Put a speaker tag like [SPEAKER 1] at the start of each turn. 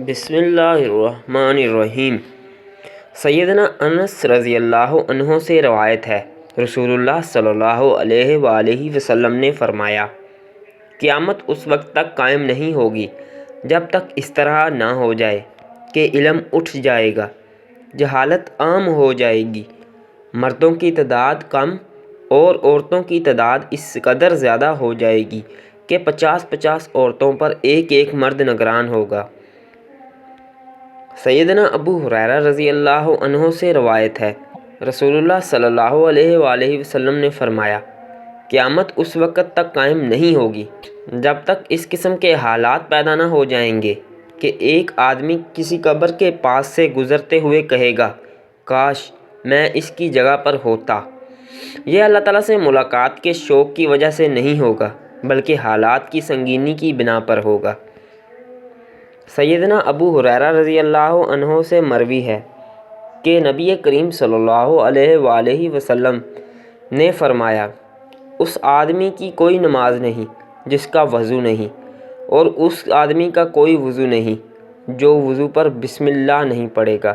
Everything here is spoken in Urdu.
[SPEAKER 1] بسم اللہ الرحمن الرحیم۔ سیدنا انس رضی اللہ عنہ سے روایت ہے، رسول اللہ صلی اللہ علیہ وآلہ وسلم نے فرمایا، قیامت اس وقت تک قائم نہیں ہوگی جب تک اس طرح نہ ہو جائے کہ علم اٹھ جائے گا، جہالت عام ہو جائے گی، مردوں کی تعداد کم اور عورتوں کی تعداد اس قدر زیادہ ہو جائے گی کہ 50 عورتوں پر ایک ایک مرد نگران ہوگا۔ سیدنا ابو ہریرہ رضی اللہ عنہ سے روایت ہے، رسول اللہ صلی اللہ علیہ وآلہ وسلم نے فرمایا، قیامت اس وقت تک قائم نہیں ہوگی جب تک اس قسم کے حالات پیدا نہ ہو جائیں گے کہ ایک آدمی کسی قبر کے پاس سے گزرتے ہوئے کہے گا، کاش میں اس کی جگہ پر ہوتا۔ یہ اللہ تعالیٰ سے ملاقات کے شوق کی وجہ سے نہیں ہوگا بلکہ حالات کی سنگینی کی بنا پر ہوگا۔ سیدنا ابو ہریرہ رضی اللہ عنہ سے مروی ہے کہ نبی کریم صلی اللہ علیہ وآلہ وسلم نے فرمایا، اس آدمی کی کوئی نماز نہیں جس کا وضو نہیں، اور اس آدمی کا کوئی وضو نہیں جو وضو پر بسم اللہ نہیں پڑھے گا۔